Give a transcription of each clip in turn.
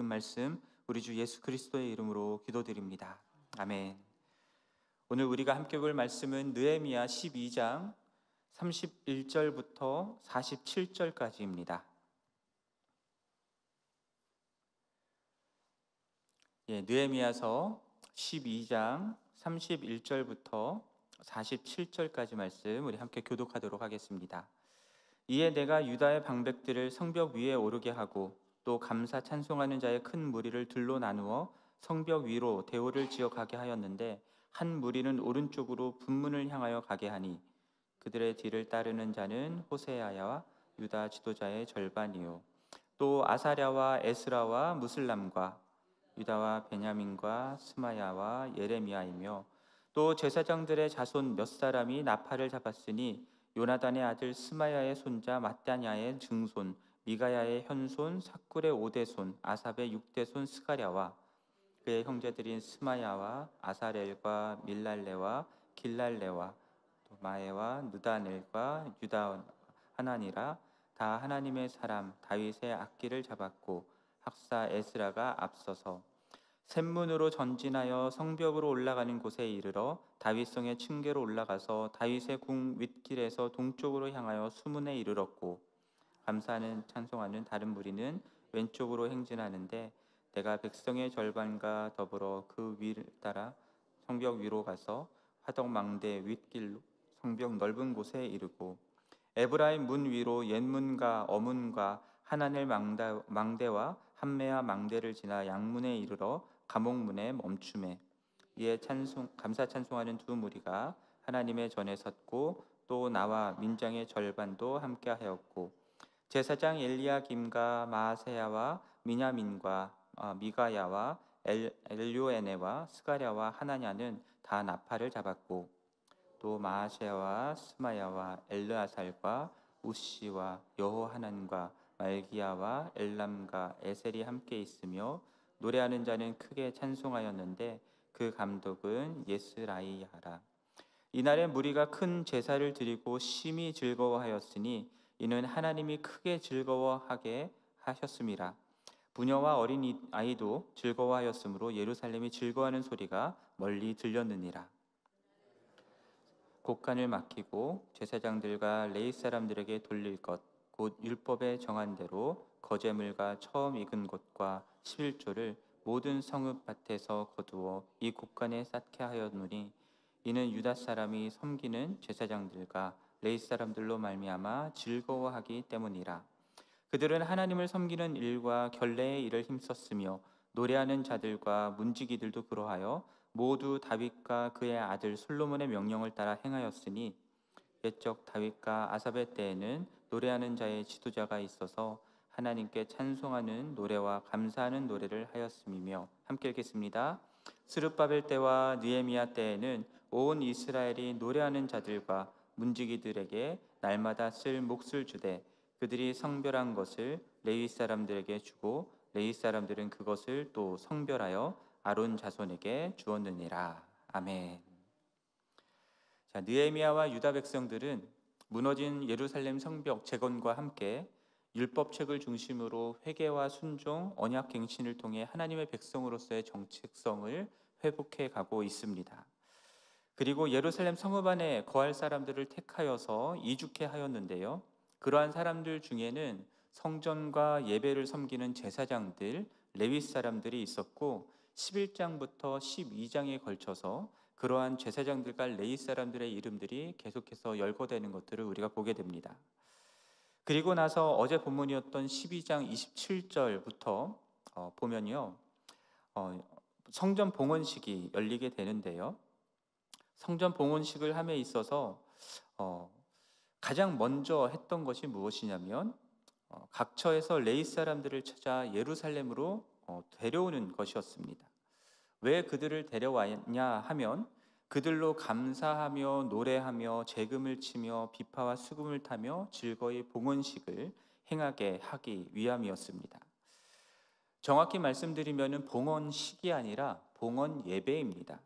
붙든 말씀 우리 주 예수 그리스도의 이름으로 기도드립니다. 아멘. 오늘 우리가 함께 볼 말씀은 느헤미야 12장 31절부터 47절까지입니다. 느헤미야서 12장 31절부터 47절까지 말씀 우리 함께 교독하도록 하겠습니다. 이에 내가 유다의 방백들을 성벽 위에 오르게 하고 또 감사 찬송하는 자의 큰 무리를 둘로 나누어 성벽 위로 대오를 지어 가게 하였는데 한 무리는 오른쪽으로 분문을 향하여 가게 하니 그들의 뒤를 따르는 자는 호세아야 유다 지도자의 절반이요 또 아사랴와 에스라와 무슬람과 유다와 베냐민과 스마야와 예레미야이며 또 제사장들의 자손 몇 사람이 나팔을 잡았으니 요나단의 아들 스마야의 손자 마따냐의 증손 미가야의 현손 삭굴의 5대손 아삽의 6대손 스가랴와 그의 형제들인 스마야와 아사렐과 밀랄레와 길랄레와 또 마에와 느다넬과 유다 하나니라 다 하나님의 사람 다윗의 악기를 잡았고 학사 에스라가 앞서서 샘문으로 전진하여 성벽으로 올라가는 곳에 이르러 다윗성의 층계로 올라가서 다윗의 궁 윗길에서 동쪽으로 향하여 수문에 이르렀고 감사하는 찬송하는 다른 무리는 왼쪽으로 행진하는데 내가 백성의 절반과 더불어 그 위를 따라 성벽 위로 가서 화덕망대 윗길로 성벽 넓은 곳에 이르고 에브라임 문 위로 옛문과 어문과 하나넬 망대와 함메아 망대를 지나 양문에 이르러 감옥문에 멈추매 이에 감사 찬송하는 두 무리가 하나님의 전에 섰고 또 나와 민장의 절반도 함께하였고 제사장 엘리야김과 마아세야와 미냐민과 미가야와 엘요에네와 스가랴와 하나냐는 다 나팔을 잡았고 또 마아세야와 스마야와 엘르아살과 우시와 여호하난과 말기야와 엘람과 에셀이 함께 있으며 노래하는 자는 크게 찬송하였는데 그 감독은 예스라이야라. 이날에 무리가 큰 제사를 드리고 심히 즐거워하였으니 이는 하나님이 크게 즐거워하게 하셨음이라. 부녀와 어린 아이도 즐거워하였으므로 예루살렘이 즐거워하는 소리가 멀리 들렸느니라. 곡간을 맡기고 제사장들과 레위 사람들에게 돌릴 것 곧 율법에 정한 대로 거제물과 처음 익은 것과 11조를 모든 성읍밭에서 거두어 이 곡간에 쌓게 하였노니 이는 유다 사람이 섬기는 제사장들과 레위 사람들로 말미암아 즐거워하기 때문이라. 그들은 하나님을 섬기는 일과 결례의 일을 힘썼으며 노래하는 자들과 문지기들도 그러하여 모두 다윗과 그의 아들 솔로몬의 명령을 따라 행하였으니 옛적 다윗과 아삽의 때에는 노래하는 자의 지도자가 있어서 하나님께 찬송하는 노래와 감사하는 노래를 하였음이며 함께 읽겠습니다. 스룹바벨 때와 느헤미야 때에는 온 이스라엘이 노래하는 자들과 문지기들에게 날마다 쓸 몫을 주되 그들이 성별한 것을 레위 사람들에게 주고 레위 사람들은 그것을 또 성별하여 아론 자손에게 주었느니라. 아멘. 느헤미야와 유다 백성들은 무너진 예루살렘 성벽 재건과 함께 율법책을 중심으로 회개와 순종, 언약 갱신을 통해 하나님의 백성으로서의 정체성을 회복해 가고 있습니다. 그리고 예루살렘 성읍 안에 거할 사람들을 택하여서 이주케 하였는데요. 그러한 사람들 중에는 성전과 예배를 섬기는 제사장들, 레위 사람들이 있었고 11장부터 12장에 걸쳐서 그러한 제사장들과 레위 사람들의 이름들이 계속해서 열거되는 것들을 우리가 보게 됩니다. 그리고 나서 어제 본문이었던 12장 27절부터 보면요. 성전 봉헌식이 열리게 되는데요. 성전 봉헌식을 함에 있어서 가장 먼저 했던 것이 무엇이냐면 각처에서 레위 사람들을 찾아 예루살렘으로 데려오는 것이었습니다. 왜 그들을 데려왔냐 하면 그들로 감사하며 노래하며 재금을 치며 비파와 수금을 타며 즐거이 봉헌식을 행하게 하기 위함이었습니다. 정확히 말씀드리면 봉헌식이 아니라 봉헌 예배입니다.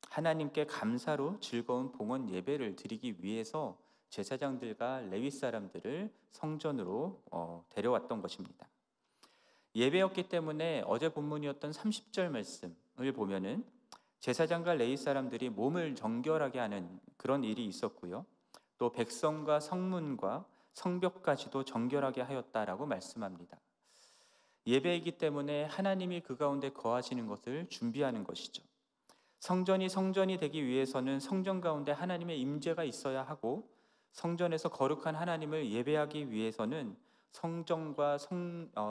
하나님께 감사로 즐거운 봉헌 예배를 드리기 위해서 제사장들과 레위 사람들을 성전으로 데려왔던 것입니다. 예배였기 때문에 어제 본문이었던 30절 말씀을 보면은 제사장과 레위 사람들이 몸을 정결하게 하는 그런 일이 있었고요. 또 백성과 성문과 성벽까지도 정결하게 하였다라고 말씀합니다. 예배이기 때문에 하나님이 그 가운데 거하시는 것을 준비하는 것이죠. 성전이 성전이 되기 위해서는 성전 가운데 하나님의 임재가 있어야 하고, 성전에서 거룩한 하나님을 예배하기 위해서는 성전과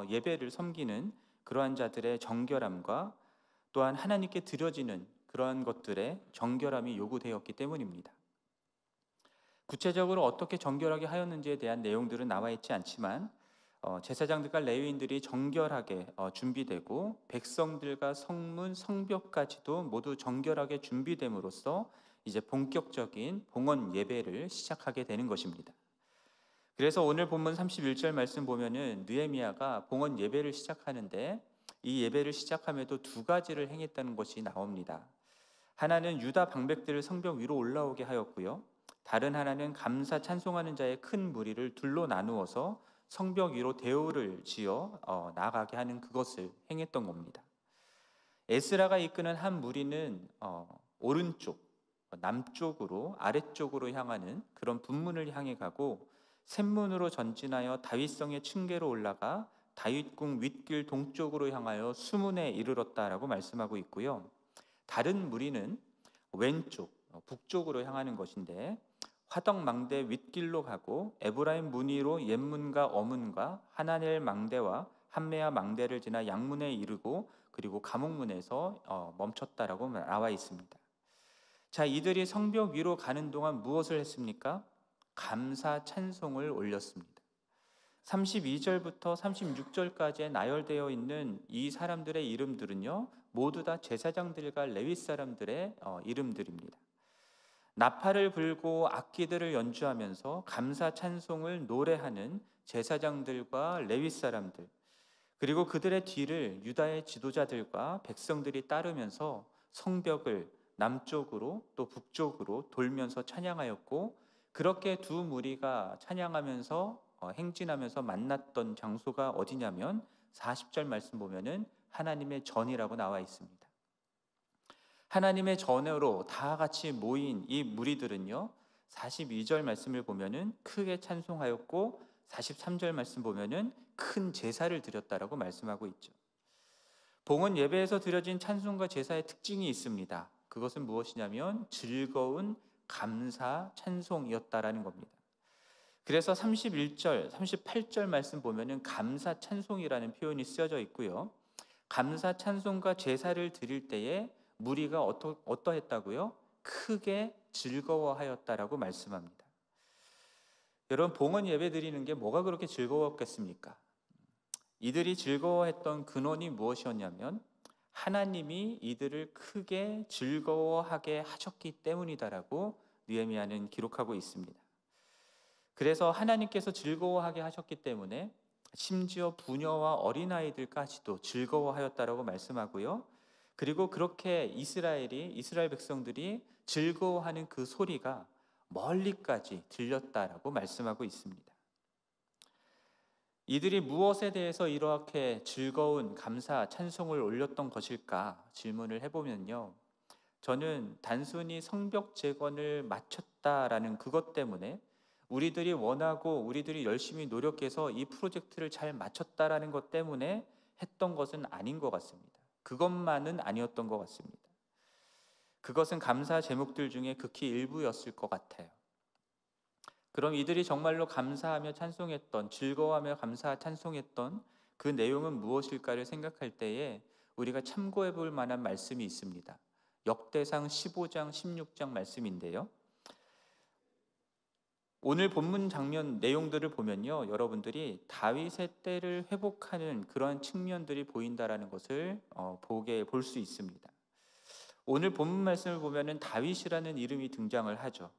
예배를 섬기는 그러한 자들의 정결함과 또한 하나님께 드려지는 그러한 것들의 정결함이 요구되었기 때문입니다. 구체적으로 어떻게 정결하게 하였는지에 대한 내용들은 나와 있지 않지만 제사장들과 레위인들이 정결하게 준비되고 백성들과 성문, 성벽까지도 모두 정결하게 준비됨으로써 이제 본격적인 봉헌 예배를 시작하게 되는 것입니다. 그래서 오늘 본문 31절 말씀 보면은 느헤미야가 봉헌 예배를 시작하는데, 이 예배를 시작함에도 두 가지를 행했다는 것이 나옵니다. 하나는 유다 방백들을 성벽 위로 올라오게 하였고요. 다른 하나는 감사 찬송하는 자의 큰 무리를 둘로 나누어서 성벽 위로 대오를 지어 나가게 하는 그것을 행했던 겁니다. 에스라가 이끄는 한 무리는 오른쪽, 남쪽으로 아래쪽으로 향하는 그런 분문을 향해 가고, 샘문으로 전진하여 다윗성의 층계로 올라가 다윗궁 윗길 동쪽으로 향하여 수문에 이르렀다라고 말씀하고 있고요. 다른 무리는 왼쪽, 북쪽으로 향하는 것인데 화덕 망대 윗길로 가고 에브라임 문의로 옛문과 어문과 하나넬 망대와 한메아 망대를 지나 양문에 이르고 그리고 감옥문에서 멈췄다라고 나와 있습니다. 자, 이들이 성벽 위로 가는 동안 무엇을 했습니까? 감사 찬송을 올렸습니다. 32절부터 36절까지에 나열되어 있는 이 사람들의 이름들은요, 모두 다 제사장들과 레위 사람들의 이름들입니다. 나팔을 불고 악기들을 연주하면서 감사 찬송을 노래하는 제사장들과 레위 사람들, 그리고 그들의 뒤를 유다의 지도자들과 백성들이 따르면서 성벽을 남쪽으로 또 북쪽으로 돌면서 찬양하였고, 그렇게 두 무리가 찬양하면서 행진하면서 만났던 장소가 어디냐면 40절 말씀 보면은 하나님의 전이라고 나와 있습니다. 하나님의 전으로 다 같이 모인 이 무리들은요, 42절 말씀을 보면은 크게 찬송하였고 43절 말씀 보면은 큰 제사를 드렸다라고 말씀하고 있죠. 봉헌 예배에서 드려진 찬송과 제사의 특징이 있습니다. 그것은 무엇이냐면 즐거운 감사 찬송이었다라는 겁니다. 그래서 31절, 38절 말씀 보면은 감사 찬송이라는 표현이 쓰여져 있고요. 감사 찬송과 제사를 드릴 때에 무리가 어떠했다고요? 크게 즐거워하였다라고 말씀합니다. 여러분, 봉헌 예배 드리는 게 뭐가 그렇게 즐거웠겠습니까? 이들이 즐거워했던 근원이 무엇이었냐면 하나님이 이들을 크게 즐거워하게 하셨기 때문이다라고 느헤미야는 기록하고 있습니다. 그래서 하나님께서 즐거워하게 하셨기 때문에 심지어 부녀와 어린아이들까지도 즐거워하였다라고 말씀하고요. 그리고 그렇게 이스라엘 백성들이 즐거워하는 그 소리가 멀리까지 들렸다라고 말씀하고 있습니다. 이들이 무엇에 대해서 이렇게 즐거운 감사 찬송을 올렸던 것일까 질문을 해보면요, 저는 단순히 성벽 재건을 마쳤다라는 그것 때문에 우리들이 원하고 우리들이 열심히 노력해서 이 프로젝트를 잘 마쳤다라는 것 때문에 했던 것은 아닌 것 같습니다. 그것만은 아니었던 것 같습니다. 그것은 감사 제목들 중에 극히 일부였을 것 같아요. 그럼 이들이 정말로 감사하며 찬송했던, 즐거워하며 감사 찬송했던 그 내용은 무엇일까를 생각할 때에 우리가 참고해 볼 만한 말씀이 있습니다. 역대상 15장 16장 말씀인데요, 오늘 본문 장면 내용들을 보면요, 여러분들이 다윗의 때를 회복하는 그런 측면들이 보인다라는 것을 볼 수 있습니다. 오늘 본문 말씀을 보면은 다윗이라는 이름이 등장을 하죠.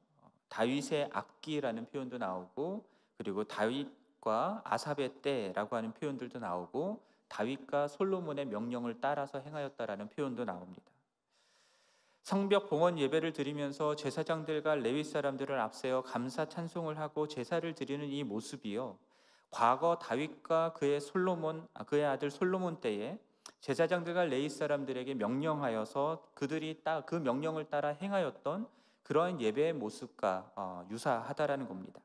다윗의 악기라는 표현도 나오고, 그리고 다윗과 아삽의 때라고 하는 표현들도 나오고, 다윗과 솔로몬의 명령을 따라서 행하였다라는 표현도 나옵니다. 성벽 봉헌 예배를 드리면서 제사장들과 레위 사람들을 앞세워 감사 찬송을 하고 제사를 드리는 이 모습이요, 과거 다윗과 그의 아들 솔로몬 때에 제사장들과 레위 사람들에게 명령하여서 그들이 그 명령을 따라 행하였던 그러한 예배의 모습과 유사하다라는 겁니다.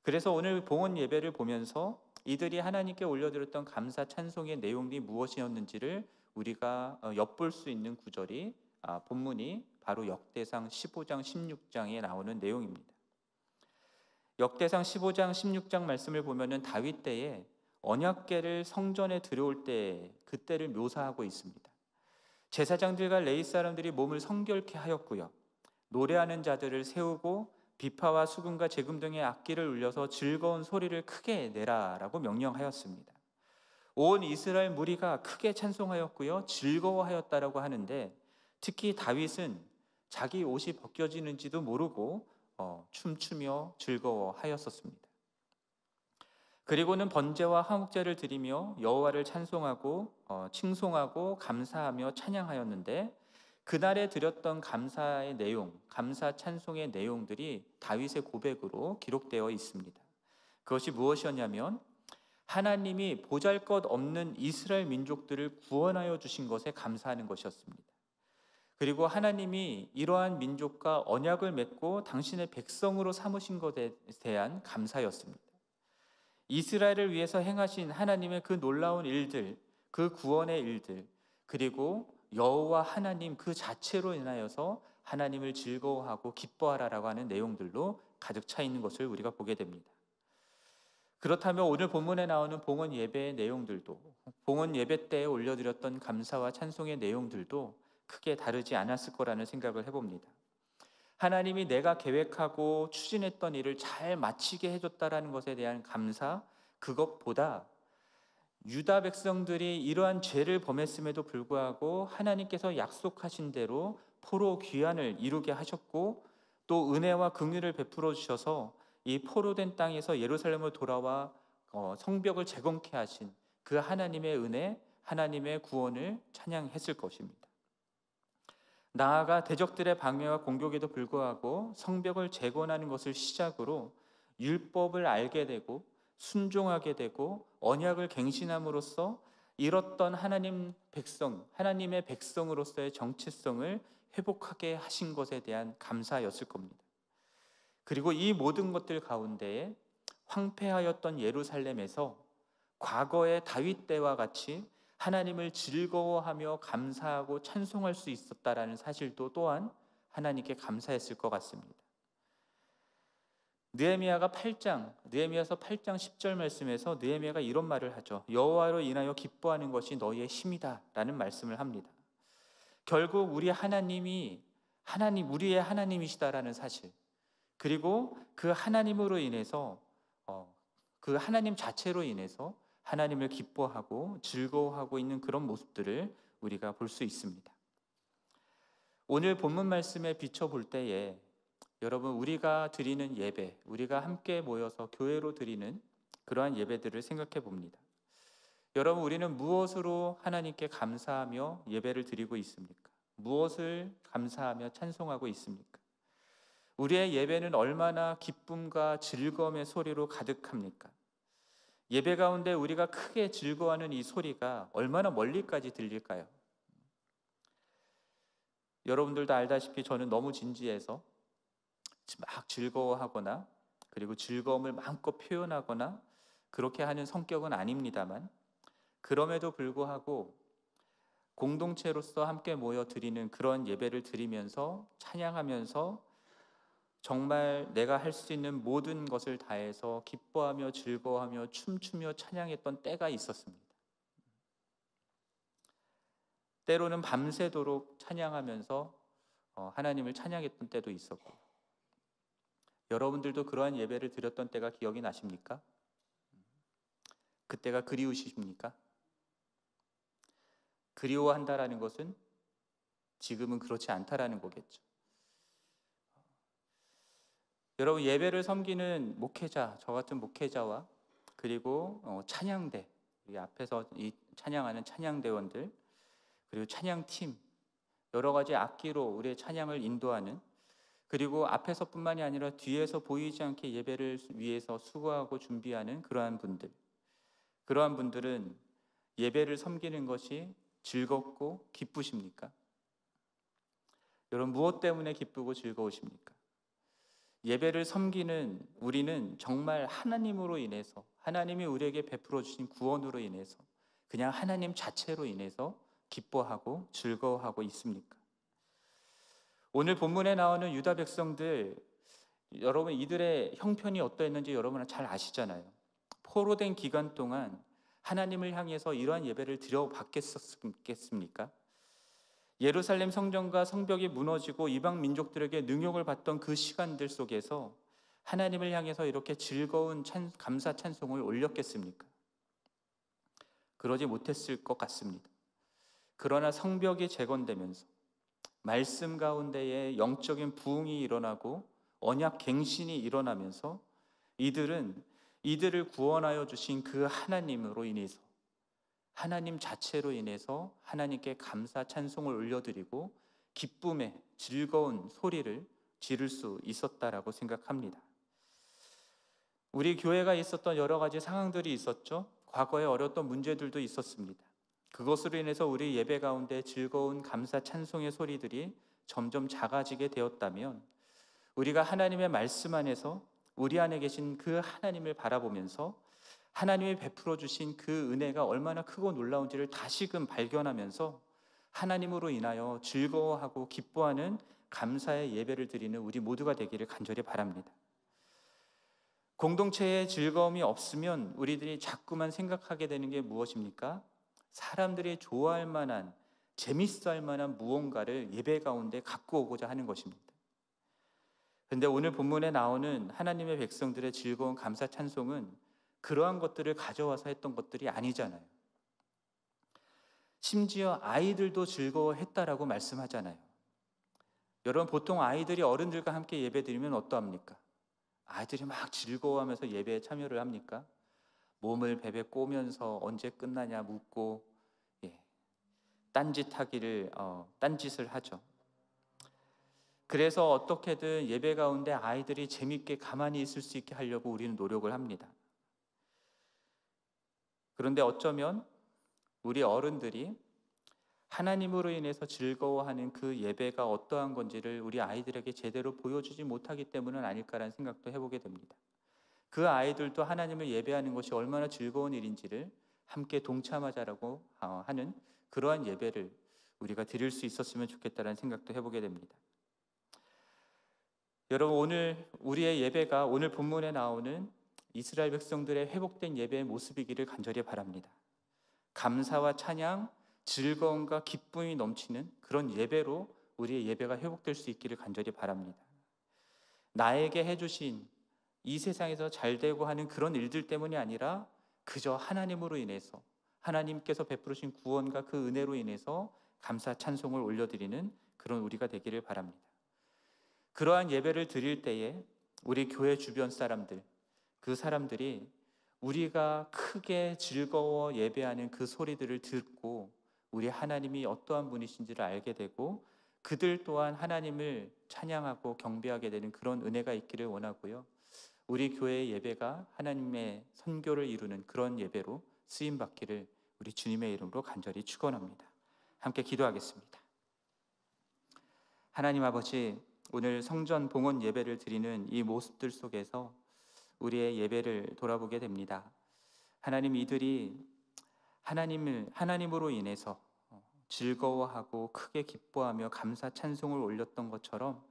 그래서 오늘 봉헌 예배를 보면서 이들이 하나님께 올려드렸던 감사 찬송의 내용이 무엇이었는지를 우리가 엿볼 수 있는 구절이 본문이 바로 역대상 15장 16장에 나오는 내용입니다. 역대상 15장 16장 말씀을 보면은 다윗 때에 언약궤를 성전에 들여올 때 그때를 묘사하고 있습니다. 제사장들과 레위 사람들이 몸을 성결케 하였고요, 노래하는 자들을 세우고 비파와 수금과 제금 등의 악기를 울려서 즐거운 소리를 크게 내라라고 명령하였습니다. 온 이스라엘 무리가 크게 찬송하였고요, 즐거워하였다라고 하는데, 특히 다윗은 자기 옷이 벗겨지는지도 모르고 춤추며 즐거워하였었습니다. 그리고는 번제와 화목제를 드리며 여호와를 찬송하고 칭송하고 감사하며 찬양하였는데, 그날에 드렸던 감사의 내용, 감사 찬송의 내용들이 다윗의 고백으로 기록되어 있습니다. 그것이 무엇이었냐면 하나님이 보잘것없는 이스라엘 민족들을 구원하여 주신 것에 감사하는 것이었습니다. 그리고 하나님이 이러한 민족과 언약을 맺고 당신의 백성으로 삼으신 것에 대한 감사였습니다. 이스라엘을 위해서 행하신 하나님의 그 놀라운 일들, 그 구원의 일들, 그리고 여호와 하나님 그 자체로 인하여서 하나님을 즐거워하고 기뻐하라라고 하는 내용들로 가득 차 있는 것을 우리가 보게 됩니다. 그렇다면 오늘 본문에 나오는 봉헌 예배의 내용들도, 봉헌 예배 때 올려드렸던 감사와 찬송의 내용들도 크게 다르지 않았을 거라는 생각을 해봅니다. 하나님이 내가 계획하고 추진했던 일을 잘 마치게 해줬다라는 것에 대한 감사, 그것보다 유다 백성들이 이러한 죄를 범했음에도 불구하고 하나님께서 약속하신 대로 포로 귀환을 이루게 하셨고, 또 은혜와 긍휼을 베풀어 주셔서 이 포로된 땅에서 예루살렘으로 돌아와 성벽을 재건케 하신 그 하나님의 은혜, 하나님의 구원을 찬양했을 것입니다. 나아가 대적들의 방해와 공격에도 불구하고 성벽을 재건하는 것을 시작으로 율법을 알게 되고 순종하게 되고 언약을 갱신함으로써 잃었던 하나님의 백성으로서의 정체성을 회복하게 하신 것에 대한 감사였을 겁니다. 그리고 이 모든 것들 가운데에 황폐하였던 예루살렘에서 과거의 다윗 때와 같이 하나님을 즐거워하며 감사하고 찬송할 수 있었다라는 사실도 또한 하나님께 감사했을 것 같습니다. 느헤미야서 8장 10절 말씀에서 느헤미야가 이런 말을 하죠. 여호와로 인하여 기뻐하는 것이 너희의 힘이다 라는 말씀을 합니다. 결국 우리의 하나님이시다라는 사실, 그리고 그 하나님으로 인해서 그 하나님 자체로 인해서 하나님을 기뻐하고 즐거워하고 있는 그런 모습들을 우리가 볼 수 있습니다. 오늘 본문 말씀에 비춰볼 때에 여러분, 우리가 드리는 예배, 우리가 함께 모여서 교회로 드리는 그러한 예배들을 생각해 봅니다. 여러분, 우리는 무엇으로 하나님께 감사하며 예배를 드리고 있습니까? 무엇을 감사하며 찬송하고 있습니까? 우리의 예배는 얼마나 기쁨과 즐거움의 소리로 가득합니까? 예배 가운데 우리가 크게 즐거워하는 이 소리가 얼마나 멀리까지 들릴까요? 여러분들도 알다시피 저는 너무 진지해서 막 즐거워하거나 그리고 즐거움을 마음껏 표현하거나 그렇게 하는 성격은 아닙니다만, 그럼에도 불구하고 공동체로서 함께 모여 드리는 그런 예배를 드리면서 찬양하면서 정말 내가 할 수 있는 모든 것을 다해서 기뻐하며 즐거워하며 춤추며 찬양했던 때가 있었습니다. 때로는 밤새도록 찬양하면서 하나님을 찬양했던 때도 있었고, 여러분들도 그러한 예배를 드렸던 때가 기억이 나십니까? 그때가 그리우십니까? 그리워한다라는 것은 지금은 그렇지 않다라는 거겠죠. 여러분, 예배를 섬기는 목회자, 저 같은 목회자와 그리고 찬양대, 우리 앞에서 이 찬양하는 찬양대원들, 그리고 찬양팀, 여러 가지 악기로 우리의 찬양을 인도하는 그리고 앞에서뿐만이 아니라 뒤에서 보이지 않게 예배를 위해서 수고하고 준비하는 그러한 분들, 그러한 분들은 예배를 섬기는 것이 즐겁고 기쁘십니까? 여러분, 무엇 때문에 기쁘고 즐거우십니까? 예배를 섬기는 우리는 정말 하나님으로 인해서, 하나님이 우리에게 베풀어 주신 구원으로 인해서, 그냥 하나님 자체로 인해서 기뻐하고 즐거워하고 있습니까? 오늘 본문에 나오는 유다 백성들, 여러분 이들의 형편이 어떠했는지 여러분은 잘 아시잖아요. 포로된 기간 동안 하나님을 향해서 이러한 예배를 드려봤겠습니까? 예루살렘 성전과 성벽이 무너지고 이방 민족들에게 능욕을 받던 그 시간들 속에서 하나님을 향해서 이렇게 즐거운 감사 찬송을 올렸겠습니까? 그러지 못했을 것 같습니다. 그러나 성벽이 재건되면서 말씀 가운데에 영적인 부흥이 일어나고 언약 갱신이 일어나면서 이들을 구원하여 주신 그 하나님으로 인해서, 하나님 자체로 인해서 하나님께 감사 찬송을 올려드리고 기쁨의 즐거운 소리를 지를 수 있었다라고 생각합니다. 우리 교회가 있었던 여러 가지 상황들이 있었죠. 과거에 어려웠던 문제들도 있었습니다. 그것으로 인해서 우리 예배 가운데 즐거운 감사 찬송의 소리들이 점점 작아지게 되었다면, 우리가 하나님의 말씀 안에서 우리 안에 계신 그 하나님을 바라보면서 하나님이 베풀어 주신 그 은혜가 얼마나 크고 놀라운지를 다시금 발견하면서 하나님으로 인하여 즐거워하고 기뻐하는 감사의 예배를 드리는 우리 모두가 되기를 간절히 바랍니다. 공동체의 즐거움이 없으면 우리들이 자꾸만 생각하게 되는 게 무엇입니까? 사람들이 좋아할 만한, 재밌어 할 만한 무언가를 예배 가운데 갖고 오고자 하는 것입니다. 그런데 오늘 본문에 나오는 하나님의 백성들의 즐거운 감사 찬송은 그러한 것들을 가져와서 했던 것들이 아니잖아요. 심지어 아이들도 즐거워했다라고 말씀하잖아요. 여러분, 보통 아이들이 어른들과 함께 예배 드리면 어떠합니까? 아이들이 막 즐거워하면서 예배에 참여를 합니까? 몸을 베베 꼬면서 언제 끝나냐 묻고 딴짓을 하죠. 그래서 어떻게든 예배 가운데 아이들이 재밌게 가만히 있을 수 있게 하려고 우리는 노력을 합니다. 그런데 어쩌면 우리 어른들이 하나님으로 인해서 즐거워하는 그 예배가 어떠한 건지를 우리 아이들에게 제대로 보여주지 못하기 때문은 아닐까라는 생각도 해보게 됩니다. 그 아이들도 하나님을 예배하는 것이 얼마나 즐거운 일인지를 함께 동참하자라고 하는 그러한 예배를 우리가 드릴 수 있었으면 좋겠다는 생각도 해보게 됩니다. 여러분, 오늘 우리의 예배가 오늘 본문에 나오는 이스라엘 백성들의 회복된 예배의 모습이기를 간절히 바랍니다. 감사와 찬양, 즐거움과 기쁨이 넘치는 그런 예배로 우리의 예배가 회복될 수 있기를 간절히 바랍니다. 나에게 해주신 이 세상에서 잘되고 하는 그런 일들 때문이 아니라 그저 하나님으로 인해서, 하나님께서 베푸신 구원과 그 은혜로 인해서 감사 찬송을 올려드리는 그런 우리가 되기를 바랍니다. 그러한 예배를 드릴 때에 우리 교회 주변 사람들, 그 사람들이 우리가 크게 즐거워 예배하는 그 소리들을 듣고 우리 하나님이 어떠한 분이신지를 알게 되고 그들 또한 하나님을 찬양하고 경배하게 되는 그런 은혜가 있기를 원하고요. 우리 교회의 예배가 하나님의 선교를 이루는 그런 예배로 쓰임받기를 우리 주님의 이름으로 간절히 축원합니다. 함께 기도하겠습니다. 하나님 아버지, 오늘 성전 봉헌 예배를 드리는 이 모습들 속에서 우리의 예배를 돌아보게 됩니다. 하나님, 이들이 하나님으로 인해서 즐거워하고 크게 기뻐하며 감사 찬송을 올렸던 것처럼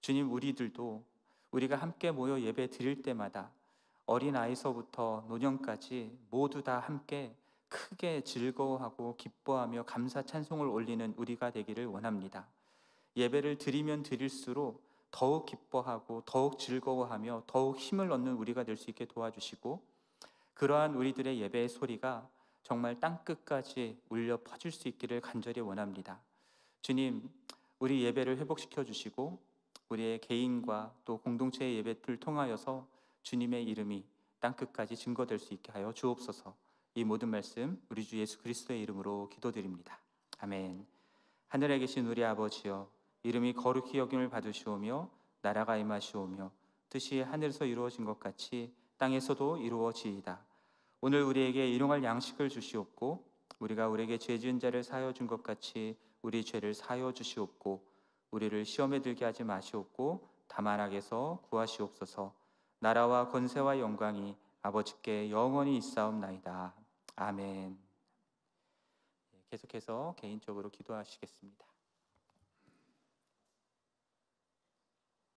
주님, 우리들도 우리가 함께 모여 예배 드릴 때마다 어린아이서부터 노년까지 모두 다 함께 크게 즐거워하고 기뻐하며 감사 찬송을 올리는 우리가 되기를 원합니다. 예배를 드리면 드릴수록 더욱 기뻐하고 더욱 즐거워하며 더욱 힘을 얻는 우리가 될 수 있게 도와주시고, 그러한 우리들의 예배의 소리가 정말 땅끝까지 울려 퍼질 수 있기를 간절히 원합니다. 주님, 우리 예배를 회복시켜 주시고 우리의 개인과 또 공동체의 예배를 통하여서 주님의 이름이 땅끝까지 증거될 수 있게 하여 주옵소서. 이 모든 말씀 우리 주 예수 그리스도의 이름으로 기도드립니다. 아멘. 하늘에 계신 우리 아버지여, 이름이 거룩히 여김을 받으시오며 나라가 임하시오며 뜻이 하늘에서 이루어진 것 같이 땅에서도 이루어지이다. 오늘 우리에게 일용할 양식을 주시옵고 우리가 우리에게 죄 지은 자를 사하여 준 것 같이 우리 죄를 사하여 주시옵고 우리를 시험에 들게 하지 마시옵고 다만 악에서 구하시옵소서. 나라와 권세와 영광이 아버지께 영원히 있사옵나이다. 아멘. 계속해서 개인적으로 기도하시겠습니다.